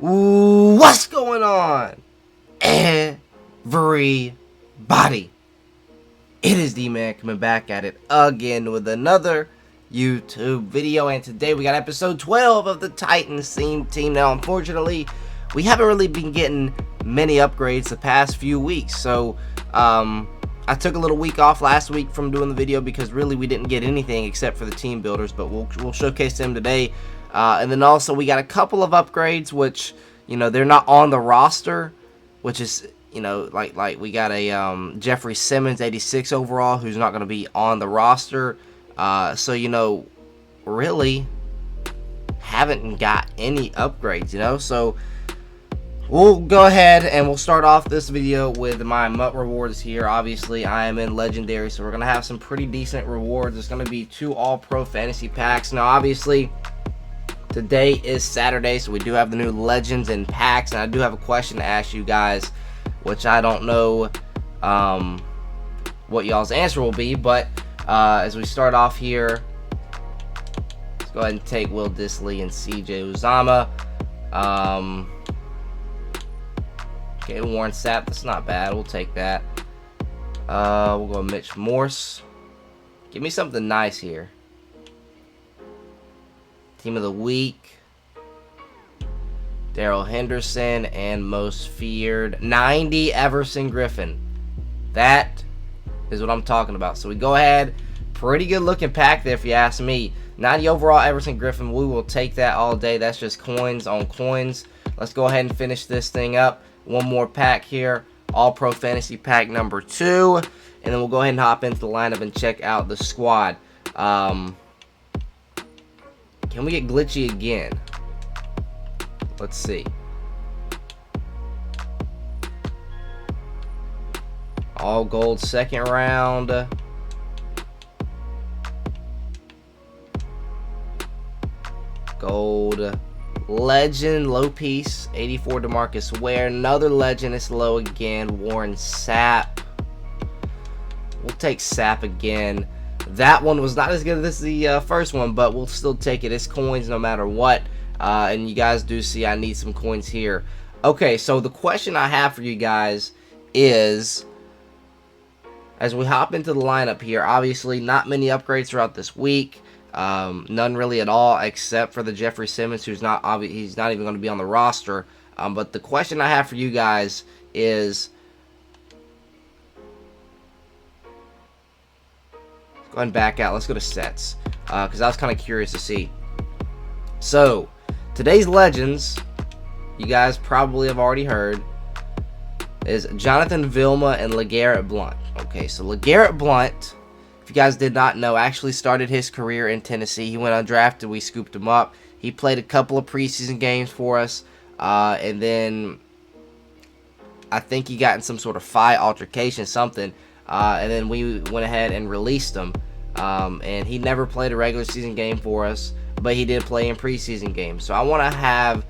What's going on, everybody? It is D-Man coming back at it again with another YouTube video, and today we got episode 12 of the Titans theme team. Now, unfortunately, we haven't really been getting many upgrades the past few weeks, so I took a little week off last week from doing the video because really we didn't get anything except for the team builders, but we'll showcase them today. And then also we got a couple of upgrades, which, you know, they're not on the roster, which is, you know, like we got a Jeffrey Simmons 86 overall who's not going to be on the roster. So, you know, really haven't got any upgrades, you know. So we'll go ahead and we'll start off this video with my MUT rewards here. Obviously, I am in Legendary, so we're going to have some pretty decent rewards. It's going to be 2 All-Pro Fantasy packs. Now, obviously, today is Saturday, so we do have the new Legends and packs, and I do have a question to ask you guys, which I don't know what y'all's answer will be, but as we start off here, let's go ahead and take Will Dissly and CJ Uzama. Okay, Warren Sapp, that's not bad, we'll take that. We'll go Mitch Morse. Give me something nice here. Team of the Week, Darrell Henderson, and most feared 90 Everson Griffin. That is what I'm talking about. So we go ahead, pretty good looking pack there if you ask me. 90 overall Everson Griffin, we will take that all day. That's just coins on coins. Let's go ahead and finish this thing up. One more pack here, All Pro Fantasy pack number 2, and then we'll go ahead and hop into the lineup and check out the squad. Can we get glitchy again? Let's see. All gold second round. Gold legend low piece 84 DeMarcus Ware. Another legend is low again. Warren Sapp. We'll take Sapp again. That one was not as good as the first one, but we'll still take it. It's coins no matter what. And you guys do see I need some coins here. Okay, so the question I have for you guys is, as we hop into the lineup here, obviously not many upgrades throughout this week. None really at all, except for the Jeffrey Simmons, who's he's not even going to be on the roster. But the question I have for you guys is, go ahead and back out. Let's go to sets, because I was kind of curious to see. So, today's Legends, you guys probably have already heard, is Jonathan Vilma and LeGarrette Blount. Okay, so LeGarrette Blount, if you guys did not know, actually started his career in Tennessee. He went undrafted. We scooped him up. He played a couple of preseason games for us, and then I think he got in some sort of fight, altercation, something. And then we went ahead and released him. And he never played a regular season game for us, but he did play in preseason games. So I want to have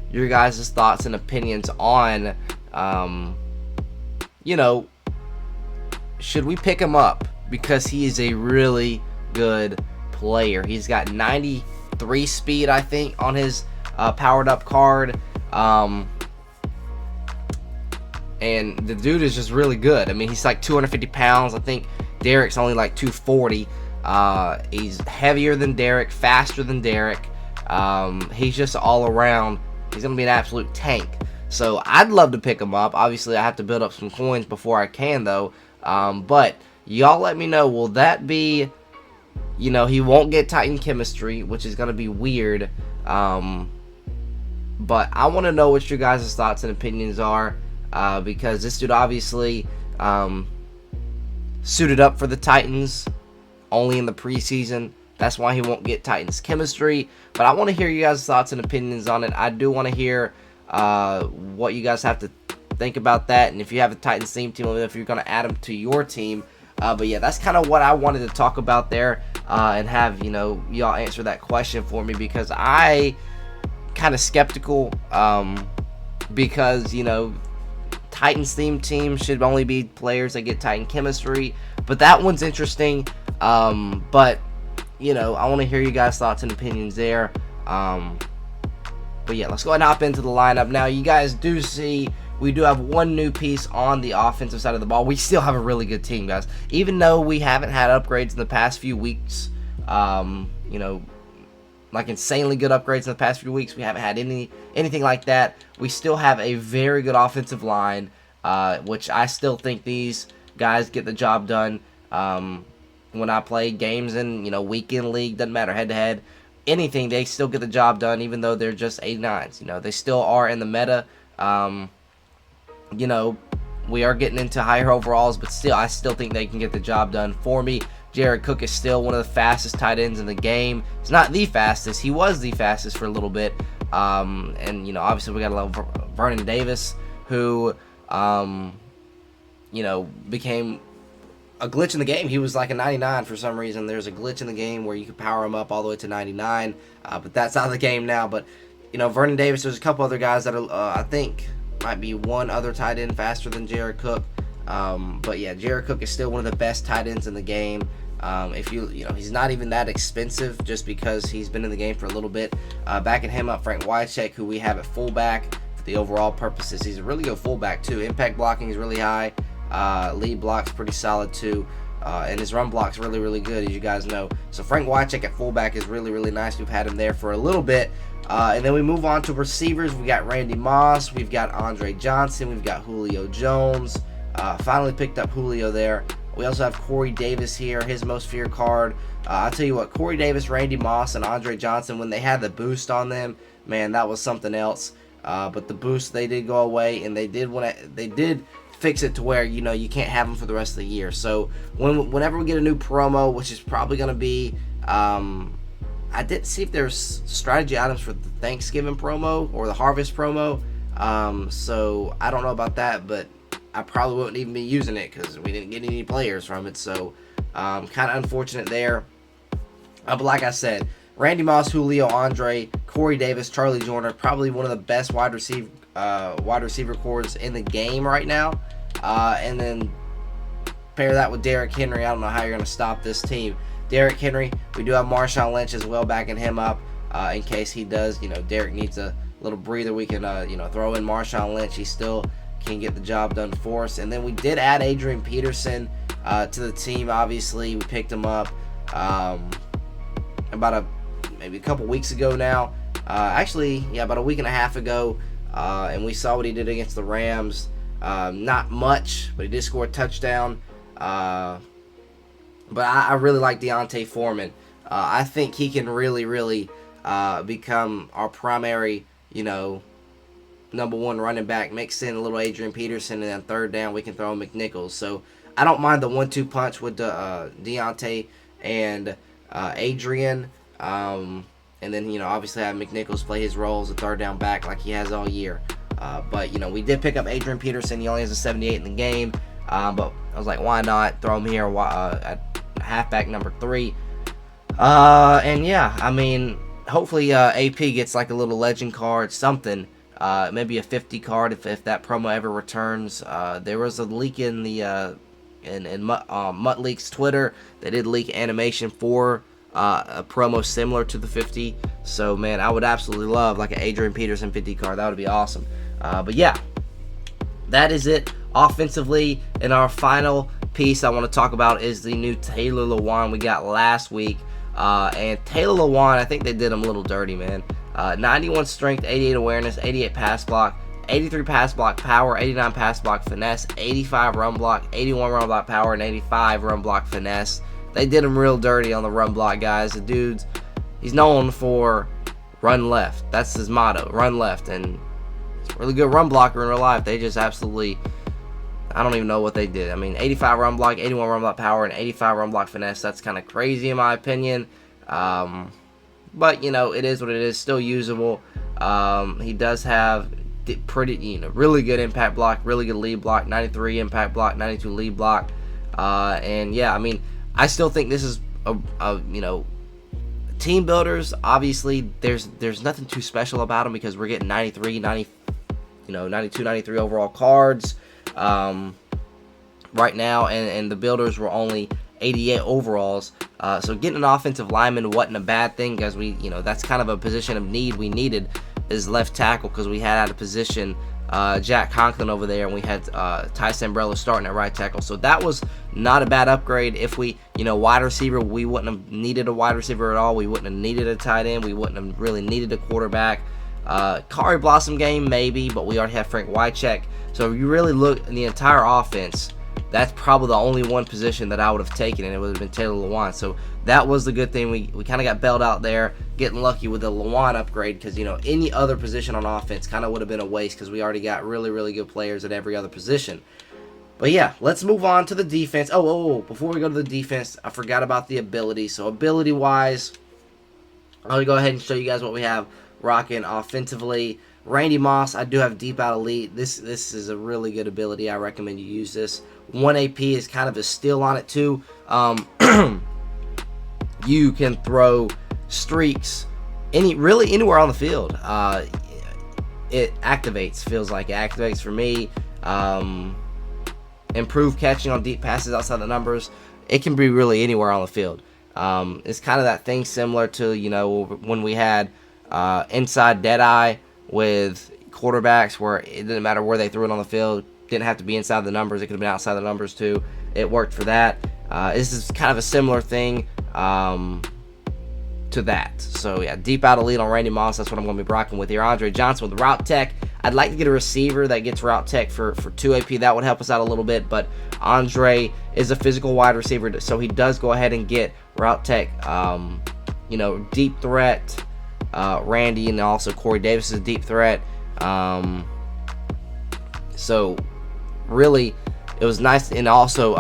your guys' thoughts and opinions on, you know, should we pick him up? Because he is a really good player. He's got 93 speed, I think, on his powered up card. And the dude is just really good. I mean, he's like 250 pounds. I think Derek's only like 240. He's heavier than Derek, faster than Derek. He's just all around. He's going to be an absolute tank. So I'd love to pick him up. Obviously, I have to build up some coins before I can, though. But y'all let me know. Will that be, you know, he won't get Titan chemistry, which is going to be weird. But I want to know what your guys' thoughts and opinions are. Because this dude obviously suited up for the Titans only in the preseason. That's why he won't get Titans chemistry. But I want to hear you guys' thoughts and opinions on it. I do want to hear what you guys have to think about that. And if you have a Titans theme team, if you're going to add them to your team. But yeah, that's kind of what I wanted to talk about there. And have, you know, y'all answer that question for me. Because I kind of skeptical. Because, you know, Titans theme team should only be players that get Titan chemistry, but that one's interesting. But you know, I want to hear you guys' thoughts and opinions there. But yeah, let's go ahead and hop into the lineup. Now, you guys do see we do have one new piece on the offensive side of the ball. We still have a really good team, guys. Even though we haven't had upgrades in the past few weeks, you know, like insanely good upgrades in the past few weeks, we haven't had anything like that. We still have a very good offensive line, which I still think these guys get the job done. When I play games in, you know, weekend league, doesn't matter, head-to-head, anything, they still get the job done, even though they're just 89s. You know, they still are in the meta. You know, we are getting into higher overalls, but still, I still think they can get the job done. For me, Jared Cook is still one of the fastest tight ends in the game. He's not the fastest. He was the fastest for a little bit. And, you know, obviously we got a little Vernon Davis, who, you know, became a glitch in the game. He was like a 99 for some reason. There's a glitch in the game where you can power him up all the way to 99, but that's out of the game now. But, you know, Vernon Davis, there's a couple other guys that are, I think might be one other tight end faster than Jared Cook. But yeah, Jared Cook is still one of the best tight ends in the game. If you know, he's not even that expensive just because he's been in the game for a little bit. Backing him up, Frank Wycheck, who we have at fullback for the overall purposes. He's a really good fullback too. Impact blocking is really high. Lead block's pretty solid too. And his run block's really, really good, as you guys know. So Frank Wycheck at fullback is really, really nice. We've had him there for a little bit. And then we move on to receivers. We got Randy Moss. We've got Andre Johnson. We've got Julio Jones. Finally picked up Julio there. We also have Corey Davis here, his most feared card. I'll tell you what, Corey Davis, Randy Moss, and Andre Johnson, when they had the boost on them, man, that was something else. But the boost, they did go away, and they did fix it to where, you know, you can't have them for the rest of the year. So whenever we get a new promo, which is probably going to be, I didn't see if there's strategy items for the Thanksgiving promo or the Harvest promo. So I don't know about that, but I probably wouldn't even be using it because we didn't get any players from it. So kind of unfortunate there. But like I said, Randy Moss, Julio, Andre, Corey Davis, Charlie Joyner, probably one of the best wide receiver cores in the game right now. And then pair that with Derrick Henry. I don't know how you're going to stop this team. Derrick Henry, we do have Marshawn Lynch as well backing him up in case he does. You know, Derrick needs a little breather. We can, you know, throw in Marshawn Lynch. He still can get the job done for us. And then we did add Adrian Peterson to the team. Obviously, we picked him up maybe a couple weeks ago now. Actually, yeah, about a week and a half ago. And we saw what he did against the Rams. Not much, but he did score a touchdown. But I really like Deontay Foreman. I think he can really, really become our primary, you know, number one running back. Mix in a little Adrian Peterson, and then third down we can throw in McNichols. So I don't mind the 1-2 punch with Deontay and Adrian. And then, you know, obviously have McNichols play his role as a third down back like he has all year. But, you know, we did pick up Adrian Peterson. He only has a 78 in the game. But I was like, why not throw him here at halfback number 3? And yeah, I mean, hopefully AP gets like a little legend card, something. Maybe a 50 card if that promo ever returns. There was a leak in the in Mutt Leaks Twitter. They did leak animation for a promo similar to the 50. So man, I would absolutely love like an Adrian Peterson 50 card. That would be awesome. But yeah, that is it offensively. And our final piece I want to talk about is the new Taylor Lewan we got last week. And Taylor Lewan, I think they did him a little dirty, man. 91 strength, 88 awareness, 88 pass block, 83 pass block power, 89 pass block finesse, 85 run block, 81 run block power, and 85 run block finesse. They did him real dirty on the run block, guys. The dude's, he's known for run left. That's his motto, run left. And he's a really good run blocker in real life. They just absolutely, I don't even know what they did. I mean, 85 run block, 81 run block power, and 85 run block finesse. That's kind of crazy in my opinion. But, you know, it is what it is. Still usable. He does have pretty, you know, really good impact block, really good lead block, 93 impact block, 92 lead block. And, yeah, I mean, I still think this is, you know, team builders. Obviously, there's nothing too special about him because we're getting 93, 90, you know, 92, 93 overall cards right now. And the builders were only 88 overalls. So getting an offensive lineman wasn't a bad thing because we, you know, that's kind of a position of need we needed. is left tackle because we had out of position Jack Conklin over there, and we had Tyson Umbrella starting at right tackle. So that was not a bad upgrade. If we, wide receiver, we wouldn't have needed a wide receiver at all. We wouldn't have needed a tight end. We wouldn't have really needed a quarterback. Kari Blossom game, maybe, but we already have Frank Wycheck. So if you really look in the entire offense, that's probably the only one position that I would have taken, and it would have been Taylor Lewan. So that was the good thing. We kind of got bailed out there, getting lucky with the Lewan upgrade, because any other position on offense kind of would have been a waste, because we already got really, really good players at every other position. But yeah, let's move on to the defense. Oh, before we go to the defense, I forgot about the ability. So ability-wise, I'll go ahead and show you guys what we have rocking offensively. Randy Moss, I do have Deep Out Elite. This is a really good ability. I recommend you use this. 1 AP is kind of a steal on it too. You can throw streaks really anywhere on the field. It activates, feels like it activates for me. Improved catching on deep passes outside the numbers. It can be really anywhere on the field. It's kind of that thing similar to when we had inside Deadeye with quarterbacks, where it didn't matter where they threw it on the field. Didn't have to be inside the numbers. It could have been outside the numbers too. It worked for that. This is kind of a similar thing to that. So yeah, Deep Out Elite on Randy Moss. That's what I'm going to be rocking with here. Andre Johnson with Route Tech. I'd like to get a receiver that gets Route Tech for 2 AP. That would help us out a little bit. But Andre is a physical wide receiver, so he does go ahead and get Route Tech. Deep threat. Randy and also Corey Davis is a deep threat. So really, it was nice. And also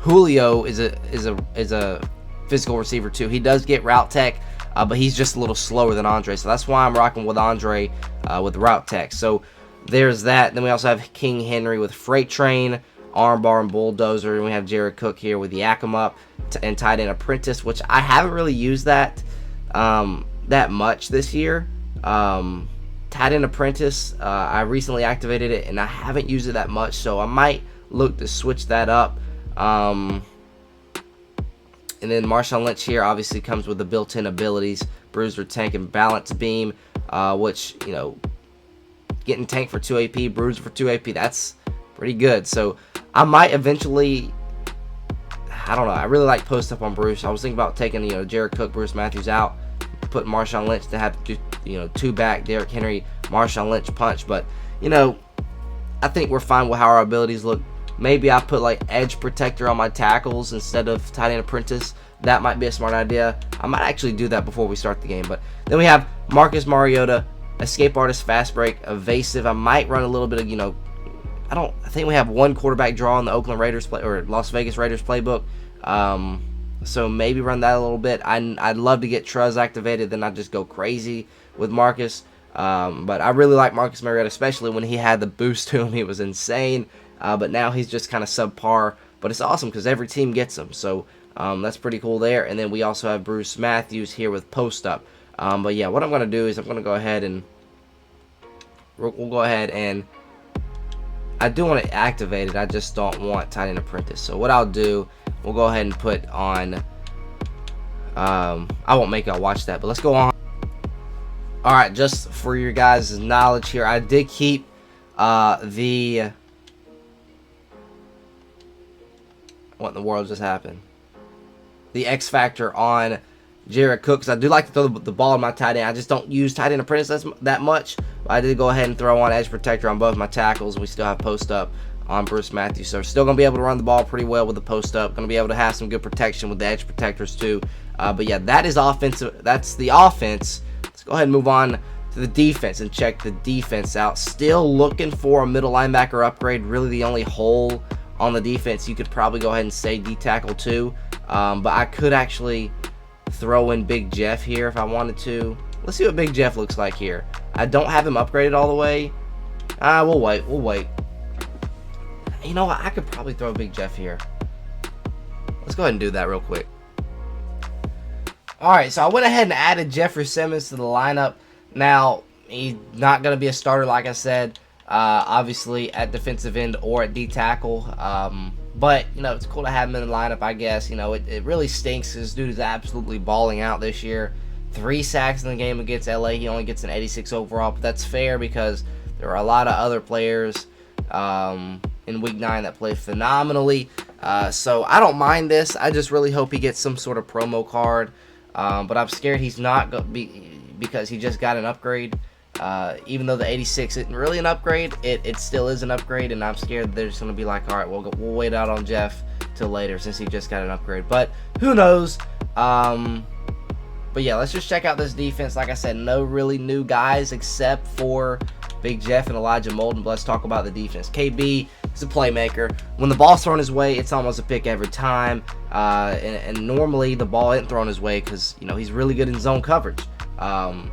Julio is a physical receiver too. He does get Route Tech, but he's just a little slower than Andre. So that's why I'm rocking with Andre with Route Tech. So there's that. Then we also have King Henry with Freight Train, Armbar, and Bulldozer. And we have Jared Cook here with Yakima and Tight End Apprentice, which I haven't really used that much this year. Tight End Apprentice, I recently activated it, and I haven't used it that much, so I might look to switch that up. And then Marshawn Lynch here obviously comes with the built-in abilities, Bruiser, Tank, and Balance Beam, which, getting Tank for 2 AP, Bruiser for 2 AP, that's pretty good. So I might eventually, I don't know, I really like post-up on Bruce. I was thinking about taking, Jared Cook, Bruce Matthews out, put Marshawn Lynch to have, 2 back, Derrick Henry, Marshawn Lynch punch. But, I think we're fine with how our abilities look. Maybe I put like edge protector on my tackles instead of tight end apprentice. That might be a smart idea. I might actually do that before we start the game. But then we have Marcus Mariota, escape artist, fast break, evasive. I might run a little bit of, I think we have 1 quarterback draw in the Oakland Raiders or Las Vegas Raiders playbook. So maybe run that a little bit. I'd love to get Truz activated, then I'd just go crazy with Marcus. But I really like Marcus Mariota, especially when he had the boost to him. He was insane. But now he's just kind of subpar. But it's awesome because every team gets him. So that's pretty cool there. And then we also have Bruce Matthews here with post up. But yeah, what I'm going to do is I'm going to go ahead and we'll go ahead and I do want to activate it. I just don't want tight end apprentice. So what I'll do, we'll go ahead and put on. I won't make y'all watch that, but let's go on. All right, just for your guys' knowledge here, I did keep what in the world just happened? The X Factor on Jared Cook, because I do like to throw the ball in my tight end. I just don't use tight end apprentice that much. But I did go ahead and throw on edge protector on both my tackles. We still have post up on Bruce Matthews. So we're still going to be able to run the ball pretty well with the post up. Going to be able to have some good protection with the edge protectors too. But yeah, that is offensive. That's the offense. Let's go ahead and move on to the defense and check the defense out. Still looking for a middle linebacker upgrade. Really the only hole on the defense. You could probably go ahead and say D-tackle too. But I could actually throw in Big Jeff here if I wanted to. Let's see what Big Jeff looks like here. I don't have him upgraded all the way. We'll wait. You know what? I could probably throw Big Jeff here. Let's go ahead and do that real quick. Alright, so I went ahead and added Jeffrey Simmons to the lineup. Now, he's not going to be a starter, like I said. Obviously, at defensive end or at D-tackle. But, it's cool to have him in the lineup, I guess. It really stinks. This dude is absolutely balling out this year. 3 sacks in the game against LA. He only gets an 86 overall, but that's fair because there are a lot of other players in Week 9 that play phenomenally. So I don't mind this. I just really hope he gets some sort of promo card. But I'm scared he's not going to be, because he just got an upgrade. Even though the 86 isn't really an upgrade, it still is an upgrade, and I'm scared they're just going to be like, all right, we'll wait out on Jeff till later since he just got an upgrade. But who knows? But yeah, let's just check out this defense. Like I said, no really new guys except for Big Jeff and Elijah Molden. But let's talk about the defense. KB is a playmaker. When the ball's thrown his way, it's almost a pick every time. And normally the ball isn't thrown his way because, you know, he's really good in zone coverage. And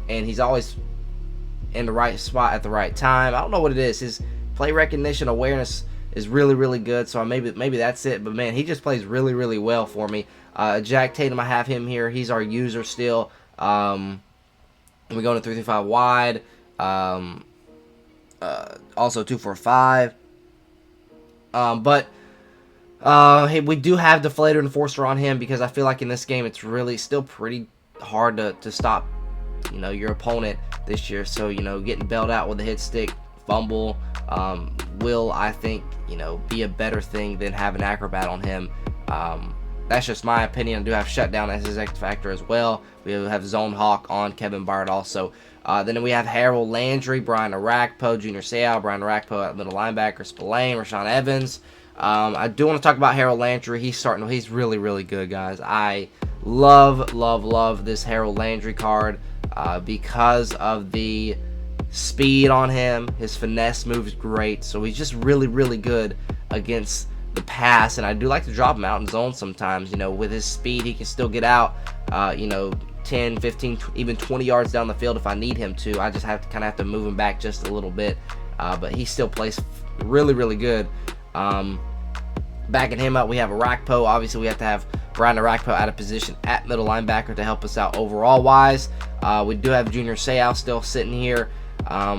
he's always in the right spot at the right time. I don't know what it is. His play recognition awareness is really, really good. So maybe that's it. But, man, he just plays really, really well for me. Jack Tatum, I have him here. He's our user still. We're going to 3-5 wide. Also 2-4-5. Hey, we do have Deflator and Enforcer on him because I feel like in this game it's really still pretty hard to stop, you know, your opponent this year. So, you know, getting bailed out with a hit stick, fumble, will, I think, you know, be a better thing than having Acrobat on him. That's just my opinion. I do have Shutdown as his X Factor as well. We have Zone Hawk on Kevin Byard also. Then we have Harold Landry, Brian Arakpo, Junior Seau, Brian Arakpo at middle linebacker, Spillane, Rashaan Evans. I do want to talk about Harold Landry. He's really, really good, guys. I love this Harold Landry card because of the speed on him. His finesse moves great, so he's just really, really good against the pass, and I do like to drop him out in zone sometimes. You know, with his speed, he can still get out, you know, 10, 15, even 20 yards down the field if I need him to. I just have to move him back just a little bit, but he still plays really, really good. Backing him up, we have Arakpo. Obviously, we have to have Brian Arakpo out of position at middle linebacker to help us out overall wise. We do have Junior Seau still sitting here.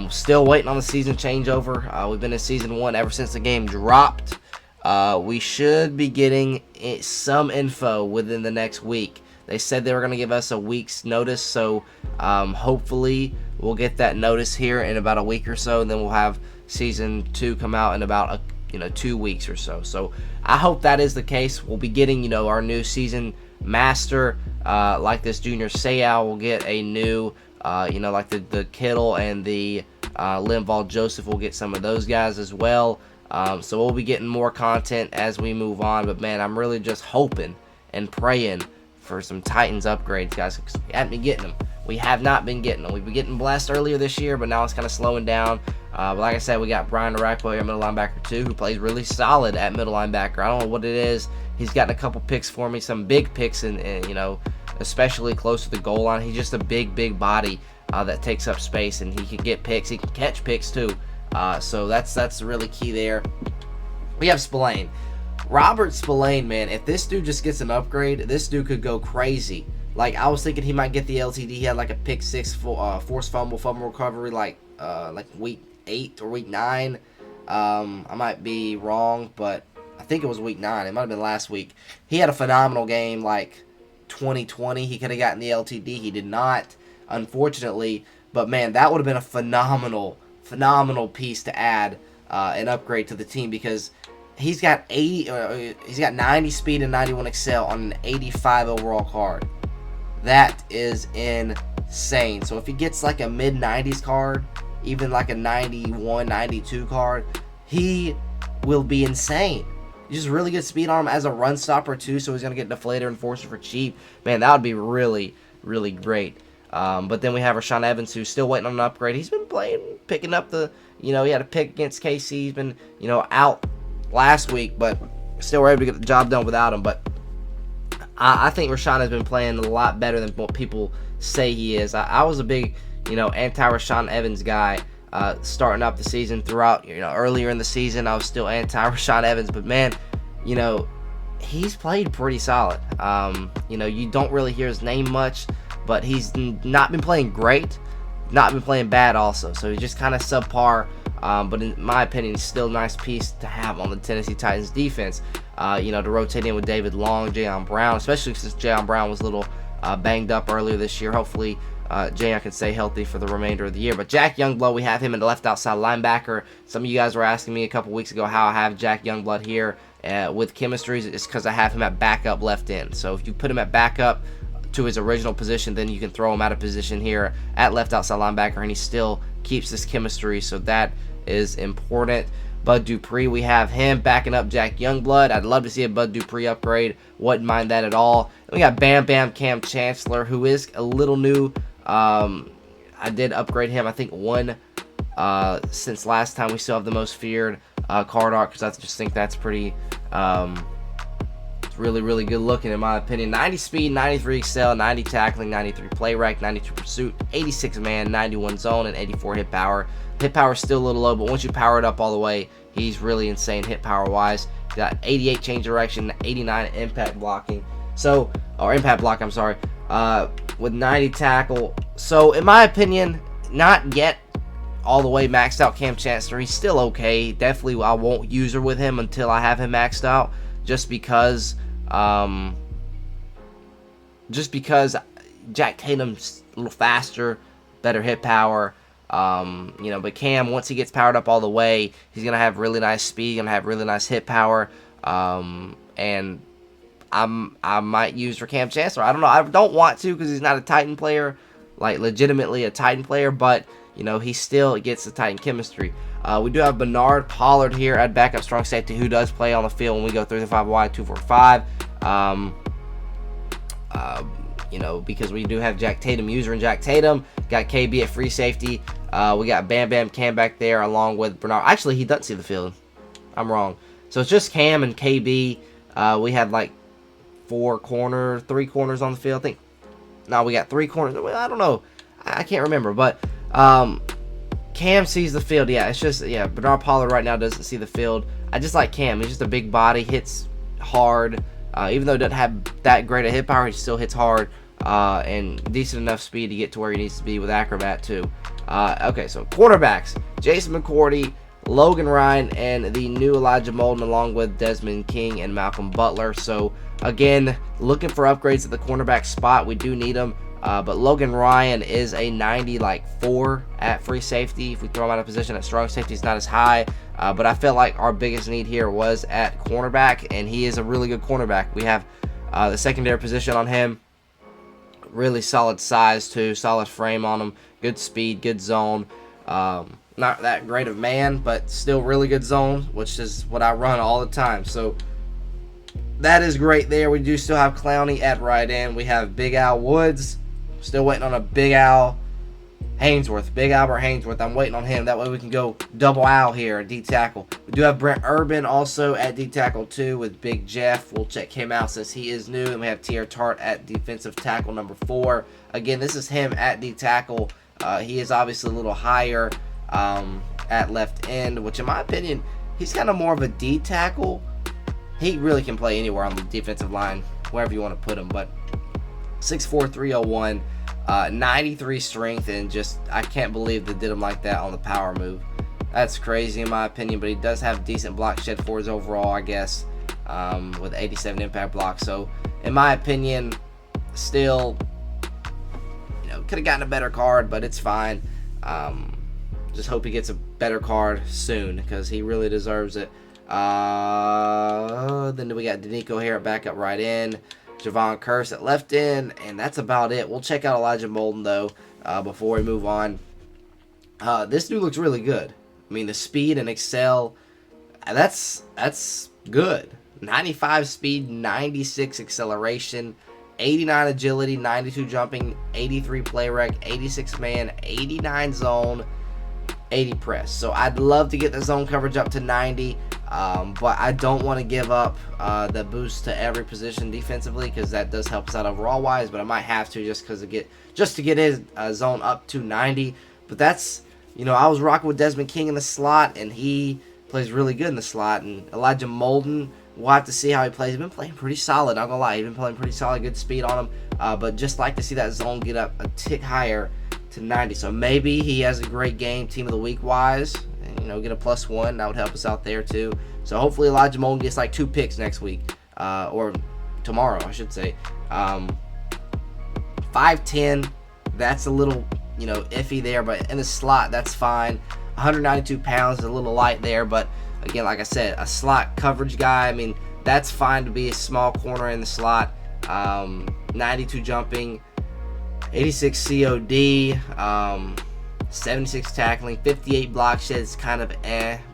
Still waiting on the season changeover. We've been in season 1 ever since the game dropped. We should be getting some info within the next week. They said they were going to give us a week's notice, so hopefully we'll get that notice here in about a week or so, and then we'll have season 2 come out in about 2 weeks or so. So I hope that is the case. We'll be getting, you know, our new season master, like this Junior Seau. We'll get a new, you know, like the Kittle and the Linval Joseph. We'll get some of those guys as well. So we'll be getting more content as we move on. But, man, I'm really just hoping and praying for some Titans upgrades, guys, because we haven't been getting them. We have not been getting them. We've been getting blessed earlier this year, but now it's kind of slowing down. But like I said, we got Brian Arakpo here, middle linebacker, too, who plays really solid at middle linebacker. I don't know what it is. He's gotten a couple picks for me, some big picks, and you know, especially close to the goal line. He's just a big body that takes up space, and he can get picks. He can catch picks, too. So that's really key there. We have Spillane. Robert Spillane, man, if this dude just gets an upgrade, this dude could go crazy. Like, I was thinking he might get the LTD. He had like a pick 6 forced fumble recovery like week 8 or week 9. I might be wrong, but I think it was week 9. It might have been last week. He had a phenomenal game like 2020. He could have gotten the LTD. He did not, unfortunately. But, man, that would have been a phenomenal piece to add an upgrade to the team, because he's got 90 speed and 91 excel on an 85 overall card. That is insane. So if he gets like a mid-90s card, even like a 91, 92 card, he will be insane. Just really good speed on him as a run stopper too, so he's going to get Deflator Enforcer for cheap. Man, that would be really, really great. But then we have Rashaan Evans, who's still waiting on an upgrade. He's been picking up the, you know, he had a pick against KC. He's been, you know, out last week, but still were able to get the job done without him. But I think Rashaan has been playing a lot better than what people say he is. I was a big, you know, anti-Rashaan Evans guy starting up the season. Throughout, you know, earlier in the season, I was still anti-Rashaan Evans. But, man, you know, he's played pretty solid. You know, you don't really hear his name much, but he's not been playing great, not been playing bad also. So he's just kind of subpar. But in my opinion, still a nice piece to have on the Tennessee Titans defense. You know, to rotate in with David Long, Jayon Brown, especially since Jayon Brown was a little banged up earlier this year. Hopefully Jayon can stay healthy for the remainder of the year. But Jack Youngblood, we have him in the left outside linebacker. Some of you guys were asking me a couple weeks ago how I have Jack Youngblood here with chemistries. It's because I have him at backup left end. So if you put him at backup to his original position, then you can throw him out of position here at left outside linebacker, and he still keeps this chemistry. So that is important. Bud Dupree, we have him backing up Jack Youngblood. I'd love to see a Bud Dupree upgrade. Wouldn't mind that at all. We got Bam Bam Cam Chancellor, who is a little new. I did upgrade him, I think, one since last time. We still have the most feared card art because I just think that's pretty really, really good looking in my opinion. 90 speed, 93 excel, 90 tackling, 93 play rec, 92 pursuit, 86 man, 91 zone, and 84 hit power. Hit power is still a little low, but once you power it up all the way, he's really insane hit power wise. Got 88 change direction, 89 impact blocking. So, or impact block, I'm sorry. With 90 tackle. So, in my opinion, not yet all the way maxed out Cam Chancellor. He's still okay. Definitely, I won't use her with him until I have him maxed out, just because Jack Tatum's a little faster, better hit power. You know, but Cam, once he gets powered up all the way, he's gonna have really nice speed, gonna have really nice hit power, and I might use for Cam Chancellor. I don't know. I don't want to because he's not a Titan player, like legitimately a Titan player, but you know, he still gets the Titan chemistry. We do have Bernard Pollard here at backup strong safety, who does play on the field when we go 35 wide, 245. You know, because we do have Jack Tatum user and Jack Tatum. Got KB at free safety. We got Bam Bam Cam back there along with Bernard. Actually, he doesn't see the field. I'm wrong. So it's just Cam and KB. We had like three corners on the field. I think. No, we got three corners. I don't know. I can't remember. But Cam sees the field. Yeah, it's just, yeah, Bernard Pollard right now doesn't see the field. I just like Cam. He's just a big body, hits hard. Even though he doesn't have that great a hit power, he still hits hard. And decent enough speed to get to where he needs to be with Acrobat too. Okay, so quarterbacks: Jason McCourty, Logan Ryan, and the new Elijah Molden, along with Desmond King and Malcolm Butler. So again, looking for upgrades at the cornerback spot. We do need them. But Logan Ryan is a 90 like 4 at free safety. If we throw him out of position at strong safety, he's not as high. But I felt like our biggest need here was at cornerback, and he is a really good cornerback. We have the secondary position on him. Really solid size too, solid frame on him, good speed, good zone. Not that great of man, but still really good zone, which is what I run all the time. So that is great there. We do still have Clowney at right end. We have Big Al Woods. Still waiting on a Big Al Haynesworth. Big Albert Haynesworth. I'm waiting on him. That way we can go double Al here at D tackle. We do have Brent Urban also at D tackle too with Big Jeff. We'll check him out since he is new. And we have Tier Tart at defensive tackle number 4. Again, this is him at D tackle. He is obviously a little higher at left end, which in my opinion, he's kind of more of a D tackle. He really can play anywhere on the defensive line, wherever you want to put him. But 6'4", 301. 93 strength, and just I can't believe they did him like that on the power move. That's crazy in my opinion, but he does have decent block shed for his overall, I guess, with 87 impact block. So in my opinion, still, you know, could have gotten a better card, but it's fine. Just hope he gets a better card soon because he really deserves it. Then we got Danico here at backup right in. Javon Curse at left end, and that's about it. We'll check out Elijah Molden, though, before we move on. This dude looks really good. I mean, the speed and excel, that's good. 95 speed, 96 acceleration, 89 agility, 92 jumping, 83 play rec, 86 man, 89 zone, 80 press. So I'd love to get the zone coverage up to 90. But I don't want to give up the boost to every position defensively because that does help us out overall wise. But I might have to just to get his zone up to 90. But that's, you know, I was rocking with Desmond King in the slot, and he plays really good in the slot. And Elijah Molden, we'll have to see how he plays. He's been playing pretty solid. Not gonna lie, he's been playing pretty solid, good speed on him. But just like to see that zone get up a tick higher to 90. So maybe he has a great game, team of the week wise. You know, get a +1. That would help us out there too. So hopefully Elijah Molden gets like 2 picks next week, or tomorrow, I should say. 5'10", that's a little, you know, iffy there, but in the slot, that's fine. 192 pounds is a little light there, but again, like I said, a slot coverage guy, I mean, that's fine to be a small corner in the slot. 92 jumping, 86 COD, 76 tackling, 58 block shed is kind of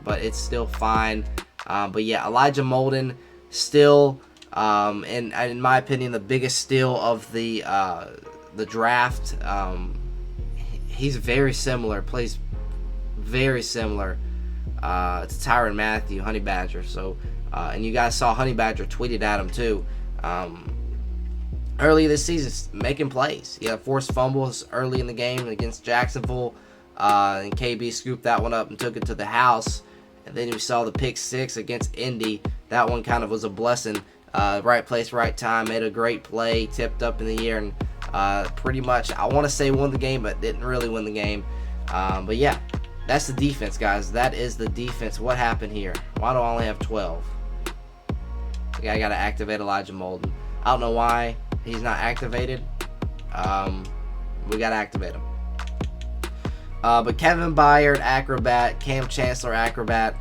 but it's still fine. But yeah, Elijah Molden still, and in my opinion, the biggest steal of the draft. He's very similar, plays very similar to Tyrann Mathieu, Honey Badger. So, and you guys saw Honey Badger tweeted at him too. Early this season, making plays. He had forced fumbles early in the game against Jacksonville, and KB scooped that one up and took it to the house. And then we saw the pick 6 against Indy. That one kind of was a blessing. Right place, right time. Made a great play, tipped up in the air, and pretty much, I want to say won the game, but didn't really win the game. But yeah, that's the defense, guys. That is the defense. What happened here? Why do I only have 12? I got to activate Elijah Molden. I don't know why he's not activated. We got to activate him. But Kevin Byard, Acrobat. Cam Chancellor, Acrobat.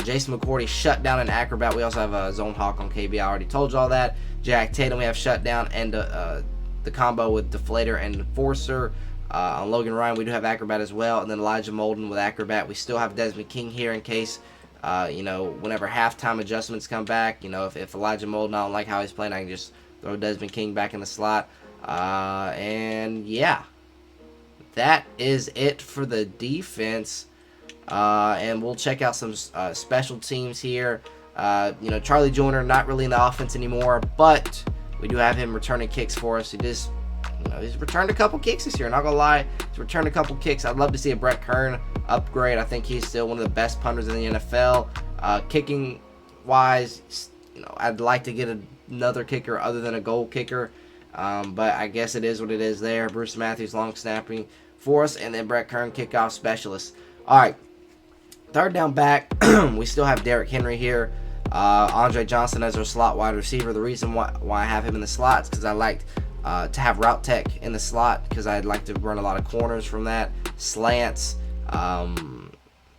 Jason McCourty, Shutdown and Acrobat. We also have a Zone Hawk on KB. I already told you all that. Jack Tatum, we have Shutdown and the combo with Deflator and Enforcer. On Logan Ryan, we do have Acrobat as well. And then Elijah Molden with Acrobat. We still have Desmond King here in case, you know, whenever halftime adjustments come back. You know, if Elijah Molden, I don't like how he's playing, I can just throw Desmond King back in the slot. And yeah, that is it for the defense. And we'll check out some special teams here. You know, Charlie Joyner not really in the offense anymore, but we do have him returning kicks for us. He just, you know, he's returned a couple kicks this year. Not gonna lie, he's returned a couple kicks. I'd love to see a Brett Kern upgrade. I think he's still one of the best punters in the NFL. Kicking wise, you know, I'd like to get another kicker other than a goal kicker. But I guess it is what it is there. Bruce Matthews long snapping for us, and then Brett Kern kickoff specialist. All right, third down back. We still have Derrick Henry here. Andre Johnson as our slot wide receiver. The reason why I have him in the slots because I liked to have route tech in the slot because I'd like to run a lot of corners from that, slants,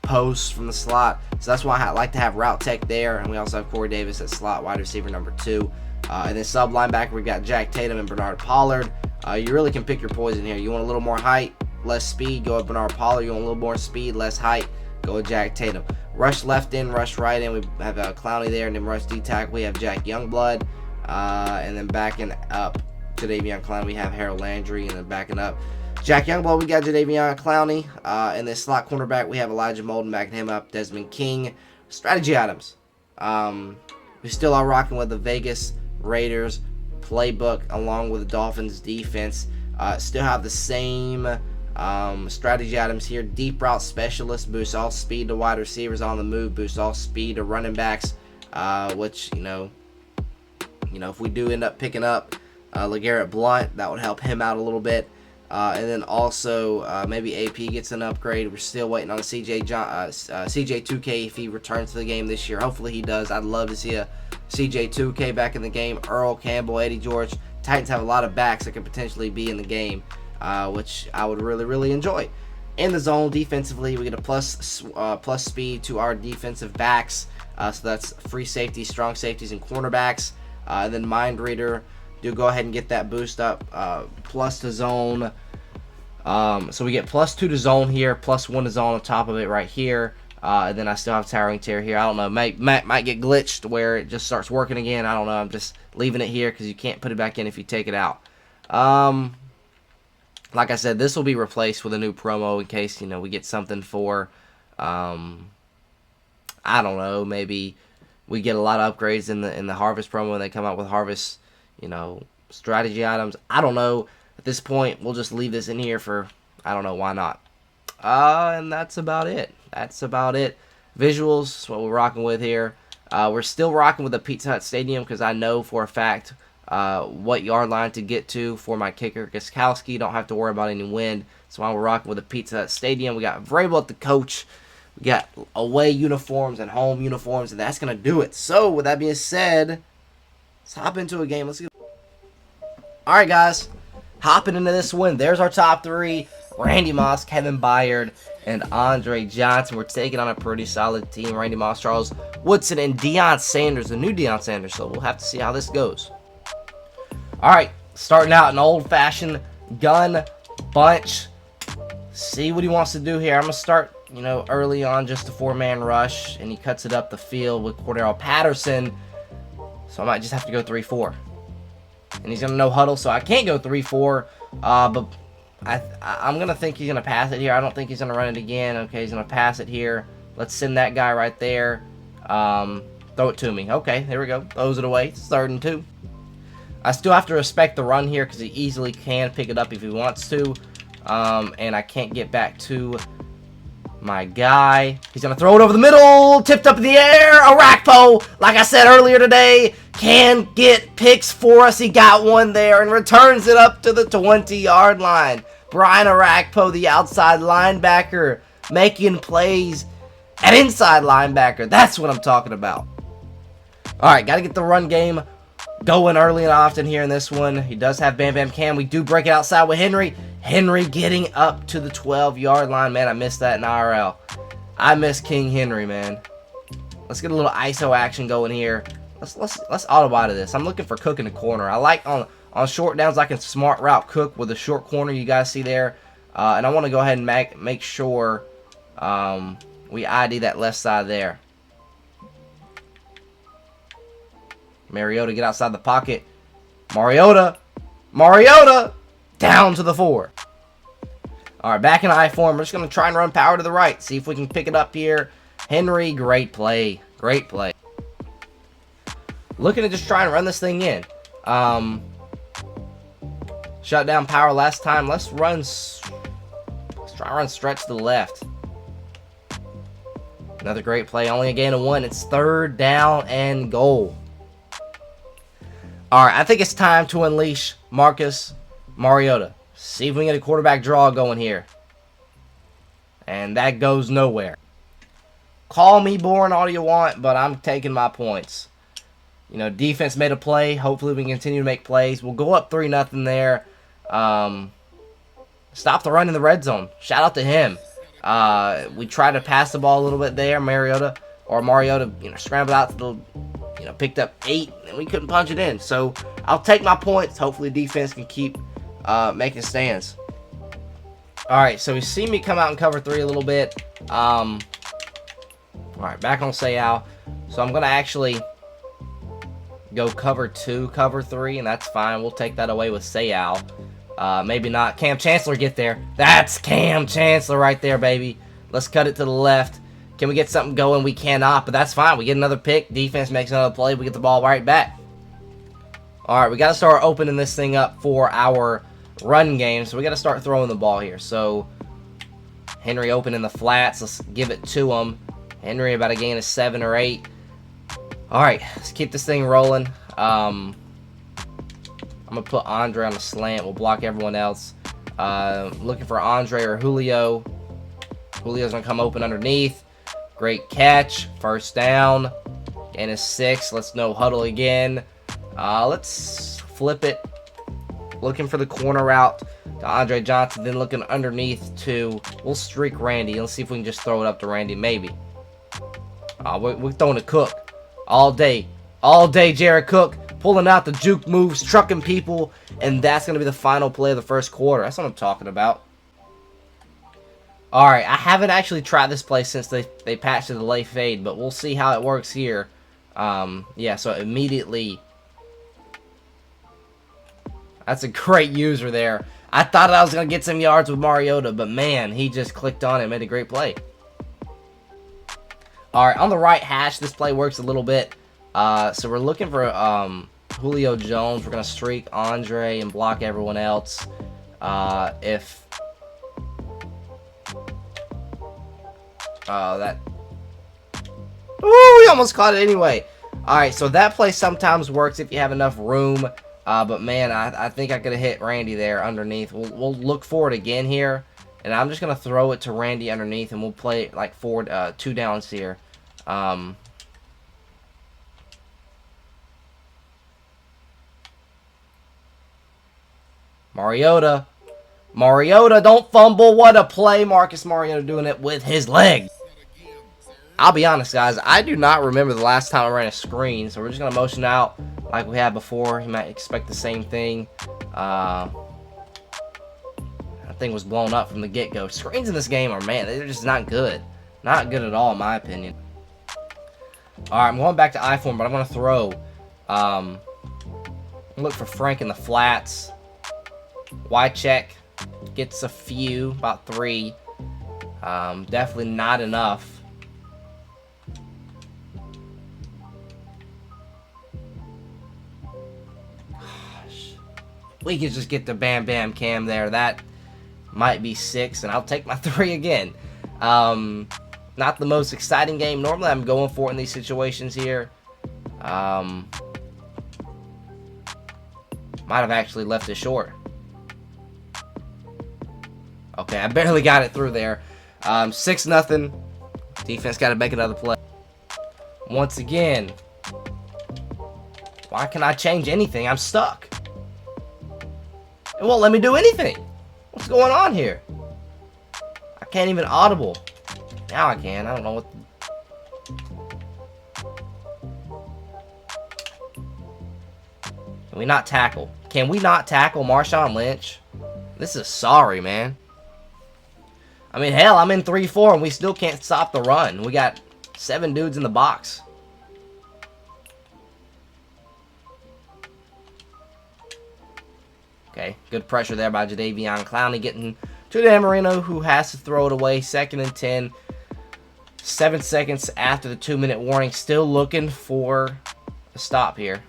posts from the slot. So that's why I like to have route tech there. And we also have Corey Davis at slot wide receiver number 2. And then sub linebacker, we've got Jack Tatum and Bernard Pollard. You really can pick your poison here. You want a little more height, less speed, go with Bernard Pollard. You want a little more speed, less height, go with Jack Tatum. Rush left in, rush right in. We have Clowney there, and then rush D-tackle. We have Jack Youngblood. And then backing up Jadeveon Clowney, we have Harold Landry. And then backing up Jack Youngblood, we got Jadeveon Clowney. And then slot cornerback, we have Elijah Molden backing him up. Desmond King. Strategy items. We still are rocking with the Vegas Raiders playbook along with the Dolphins defense. Still have the same strategy items here. Deep route specialist boosts all speed to wide receivers on the move, boosts all speed to running backs, which you know if we do end up picking up LeGarrette Blount, that would help him out a little bit. And then also maybe AP gets an upgrade. We're still waiting on CJ 2K if he returns to the game this year. Hopefully he does. I'd love to see a CJ 2K back in the game. Earl Campbell, Eddie George. Titans have a lot of backs that could potentially be in the game, which I would really enjoy. In the zone defensively, we get a plus speed to our defensive backs. So that's free safety, strong safeties, and cornerbacks. And then Mind Reader, do go ahead and get that boost up. Plus to zone. So we get +2 to zone here, +1 to zone on top of it right here. And then I still have Towering Terror here. I don't know. Might get glitched where it just starts working again. I don't know. I'm just leaving it here because you can't put it back in if you take it out. Like I said, this will be replaced with a new promo in case, you know, we get something for, I don't know, maybe we get a lot of upgrades in the Harvest promo and they come out with Harvest, you know, strategy items. I don't know. At this point, we'll just leave this in here for, I don't know, why not? And that's about it. That's about it. Visuals is what we're rocking with here. We're still rocking with the Pizza Hut Stadium because I know for a fact what yard line to get to for my kicker. Gostkowski, don't have to worry about any wind. That's why we're rocking with the Pizza Hut Stadium. We got Vrabel at the coach. We got away uniforms and home uniforms, and that's going to do it. So, with that being said, let's hop into a game. Let's get. All right, guys. hopping into this one. There's our top three. Randy Moss, Kevin Byard, and Andre Johnson. We're taking on a pretty solid team. Randy Moss, Charles Woodson, and Deion Sanders, the new Deion Sanders. So we'll have to see how this goes. All right, starting out an old-fashioned gun bunch. See what he wants to do here. I'm going to start, early on just a four-man rush, and he cuts it up the field with Cordero Patterson. So I might just have to go 3-4. And he's going to no huddle, so I can't go 3-4. But I'm going to think he's going to pass it here. I don't think he's going to run it again. Okay, he's going to pass it here. Let's send that guy right there. Throw it to me. Okay, there we go. Throws it away. It's 3rd and 2. I still have to respect the run here because he easily can pick it up if he wants to. And I can't get back to my guy. He's going to throw it over the middle. Tipped up in the air. Arakpo, like I said earlier today, can get picks for us. He got one there and returns it up to the 20-yard line. Brian Arakpo, the outside linebacker, making plays at inside linebacker. That's what I'm talking about. All right, got to get the run game going early and often here in this one. He does have Bam Bam Cam. We do break it outside with Henry. Henry getting up to the 12-yard line. Man, I missed that in IRL. I miss King Henry, man. Let's get a little ISO action going here. Let's auto out of this. I'm looking for Cook in the corner. I like on short downs I can smart route Cook with a short corner you guys see there. And I want to go ahead and make sure we ID that left side there. Mariota get outside the pocket. Mariota down to the 4. All right, back in I form. We're just going to try and run power to the right. See if we can pick it up here. Henry, great play. Great play. Looking to just try and run this thing in. Shut down power last time. Let's try and run stretch to the left. Another great play. Only a gain of 1. It's 3rd down and goal. All right, I think it's time to unleash Marcus Mariota. See if we can get a quarterback draw going here. And that goes nowhere. Call me boring all you want, but I'm taking my points. Defense made a play. Hopefully we can continue to make plays. We'll go up 3-0 there. Stop the run in the red zone. Shout out to him. We tried to pass the ball a little bit there. Mariota scrambled out to the, picked up 8, and we couldn't punch it in. So I'll take my points. Hopefully defense can keep making stands. All right, so you see me come out and cover 3 a little bit. All right, back on Sayal. So I'm going to actually go cover 2, cover 3, and that's fine. We'll take that away with Sayal. Maybe not. Cam Chancellor get there. That's Cam Chancellor right there, baby. Let's cut it to the left. Can we get something going? We cannot, but that's fine. We get another pick. Defense makes another play. We get the ball right back. All right, we got to start opening this thing up for our run game, so we got to start throwing the ball here. So Henry open in the flats. Let's give it to him. Henry about a gain of 7 or 8. All right, let's keep this thing rolling. I'm going to put Andre on the slant. We'll block everyone else. Looking for Andre or Julio. Julio's going to come open underneath. Great catch. 1st down. Gain is 6. Let's no huddle again. Let's flip it. Looking for the corner route to Andre Johnson. Then looking underneath to, we'll streak Randy. Let's see if we can just throw it up to Randy. Maybe. We're throwing a Cook. All day. All day, Jared Cook. Pulling out the juke moves, trucking people. And that's going to be the final play of the 1st quarter. That's what I'm talking about. Alright, I haven't actually tried this play since they patched the delay fade, but we'll see how it works here. Yeah, so immediately. That's a great user there. I thought I was going to get some yards with Mariota, but man, he just clicked on it and made a great play. Alright, on the right hash, this play works a little bit. So we're looking for Julio Jones. We're going to streak Andre and block everyone else. Ooh, we almost caught it anyway. Alright, so that play sometimes works if you have enough room. But man, I think I could have hit Randy there underneath. We'll look for it again here. And I'm just going to throw it to Randy underneath, and we'll play like 2 downs here. Mariota. Mariota, don't fumble. What a play. Marcus Mariota doing it with his leg. I'll be honest, guys. I do not remember the last time I ran a screen. So we're just going to motion out like we had before. You might expect the same thing. That thing was blown up from the get-go. Screens in this game are, man, they're just not good. Not good at all, in my opinion. Alright, I'm going back to I-form, but I'm going to throw. Look for Frank in the flats. Y-check. Gets a few, about 3. Definitely not enough. Gosh. We could just get the Bam Bam Cam there. That might be 6, and I'll take my 3 again. Not the most exciting game. Normally I'm going for it in these situations here. Might have actually left it short. Okay, I barely got it through there. 6-0. Defense got to make another play. Once again. Why can I change anything? I'm stuck. It won't let me do anything. What's going on here? I can't even audible. Now I can. I don't know what. Can we not tackle? Can we not tackle Marshawn Lynch? This is sorry, man. I mean, hell, I'm in 3-4 and we still can't stop the run. We got 7 dudes in the box. Okay, good pressure there by Jadeveon Clowney, getting to Dan Marino, who has to throw it away. 2nd and 10. 7 seconds after the 2-minute warning. Still looking for a stop here.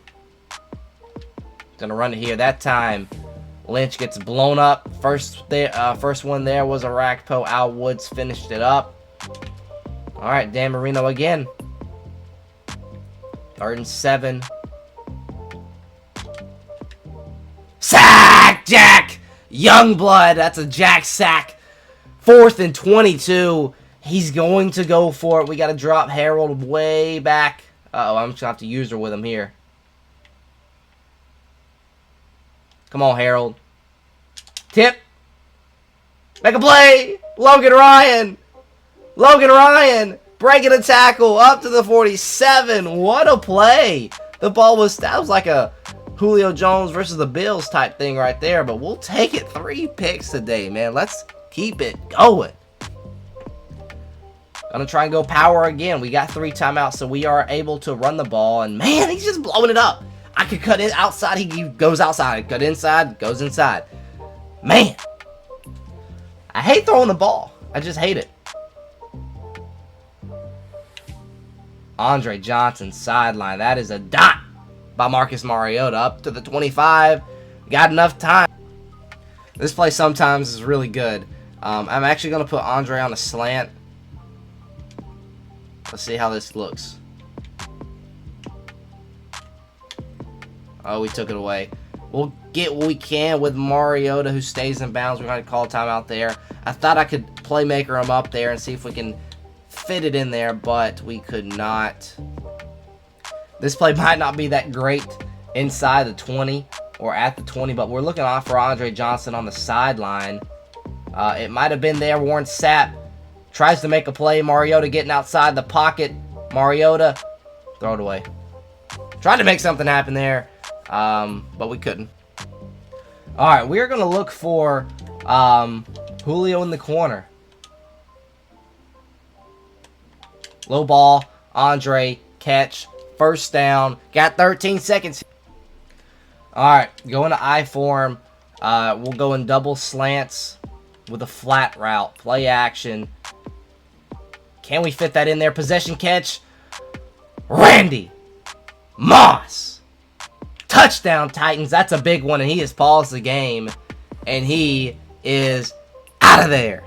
Gonna run it here. That time, Lynch gets blown up. First one there was a Rakpo. Al Woods finished it up. All right, Dan Marino again. 3rd and 7. Sack, Jack! Youngblood. That's a Jack sack. 4th and 22. He's going to go for it. We got to drop Harold way back. Uh-oh, I'm just going to have to use her with him here. Come on, Harold. Tip. Make a play. Logan Ryan. Logan Ryan breaking a tackle up to the 47. What a play. The ball was, that was like a Julio Jones versus the Bills type thing right there. But we'll take it. 3 picks today, man. Let's keep it going. Gonna try and go power again. We got 3 timeouts, so we are able to run the ball. And man, he's just blowing it up. I could cut it outside. He goes outside. Cut inside. Goes inside. Man. I hate throwing the ball. I just hate it. Andre Johnson sideline. That is a dot by Marcus Mariota. Up to the 25. Got enough time. This play sometimes is really good. I'm actually going to put Andre on a slant. Let's see how this looks. Oh, we took it away. We'll get what we can with Mariota, who stays in bounds. We're going to call a timeout there. I thought I could playmaker him up there and see if we can fit it in there, but we could not. This play might not be that great inside the 20 or at the 20, but we're looking off for Andre Johnson on the sideline. It might have been there. Warren Sapp tries to make a play. Mariota getting outside the pocket. Mariota, throw it away. Tried to make something happen there. But we couldn't. Alright, we're going to look for Julio in the corner. Low ball. Andre, catch. 1st down. Got 13 seconds. Alright, going to I-form. We'll go in double slants with a flat route. Play action. Can we fit that in there? Possession catch. Randy Moss. Touchdown, Titans. That's a big one, and he has paused the game, and he is out of there.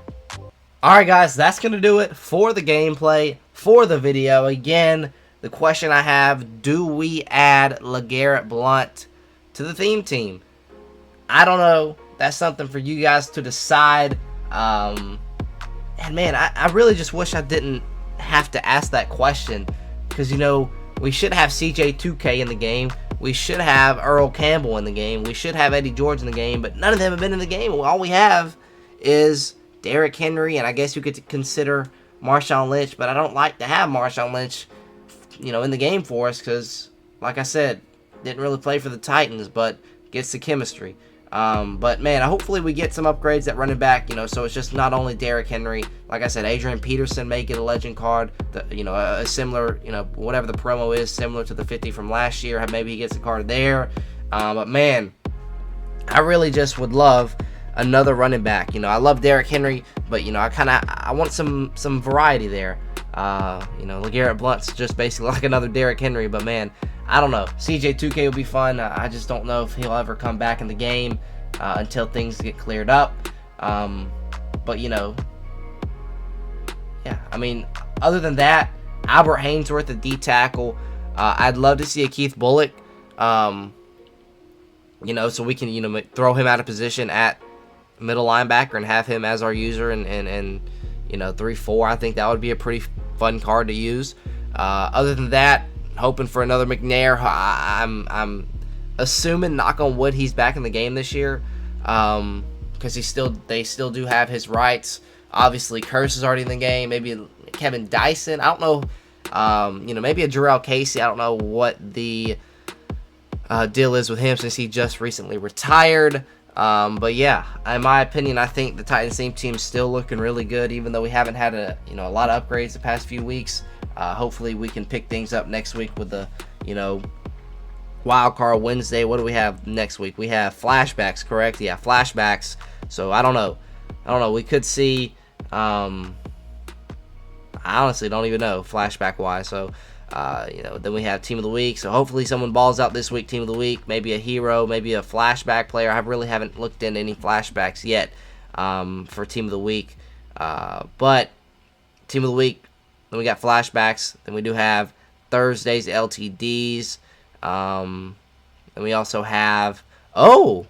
Alright, guys, that's going to do it for the gameplay, for the video. Again, the question I have, do we add LeGarrette Blount to the theme team? I don't know. That's something for you guys to decide. And, man, I really just wish I didn't have to ask that question because, you know, we should have CJ2K in the game. We should have Earl Campbell in the game. We should have Eddie George in the game, but none of them have been in the game. All we have is Derrick Henry, and I guess you could consider Marshawn Lynch, but I don't like to have Marshawn Lynch, in the game for us because, like I said, didn't really play for the Titans, but gets the chemistry. But man, hopefully we get some upgrades at running back, so it's just not only Derrick Henry. Like I said, Adrian Peterson may get a legend card, a similar, whatever the promo is, similar to the 50 from last year. Maybe he gets a card there. But man, I really just would love another running back. I love Derrick Henry, but I want some variety there. LeGarrette Blount's just basically like another Derrick Henry, but man, I don't know. CJ2K will be fun. I just don't know if he'll ever come back in the game until things get cleared up. But yeah, I mean, other than that, Albert Haynesworth at D tackle. I'd love to see a Keith Bullock. So we can throw him out of position at middle linebacker and have him as our user and 3-4. I think that would be a pretty fun card to use. Other than that, hoping for another McNair. I'm assuming, knock on wood, he's back in the game this year, because they still do have his rights. Obviously, Curse is already in the game. Maybe Kevin Dyson. I don't know. Maybe a Jarrell Casey. I don't know what the deal is with him since he just recently retired. But yeah, in my opinion, I think the Titans team is still looking really good, even though we haven't had a lot of upgrades the past few weeks. Hopefully we can pick things up next week with the, Wild Card Wednesday. What do we have next week? We have flashbacks, correct? Yeah, flashbacks. So I don't know. We could see, I honestly don't even know flashback wise. So, then we have Team of the Week. So hopefully someone balls out this week, Team of the Week. Maybe a hero, maybe a flashback player. I really haven't looked into any flashbacks yet for Team of the Week. But Team of the Week, then we got flashbacks. Then we do have Thursday's LTDs. And we also have, I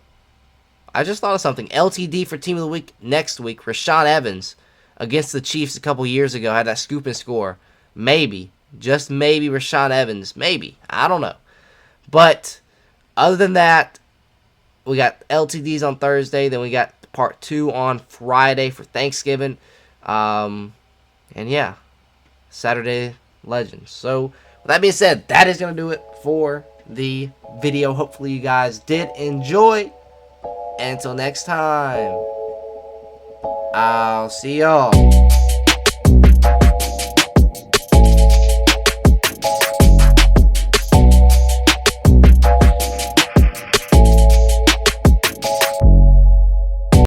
just thought of something. LTD for Team of the Week next week. Rashaan Evans against the Chiefs a couple years ago had that scoop and score. Maybe. Just maybe Rashaan Evans. Maybe. I don't know. But other than that, we got LTDs on Thursday. Then we got part 2 on Friday for Thanksgiving. And yeah, Saturday Legends. So with that being said, that is going to do it for the video. Hopefully you guys did enjoy. And until next time, I'll see y'all.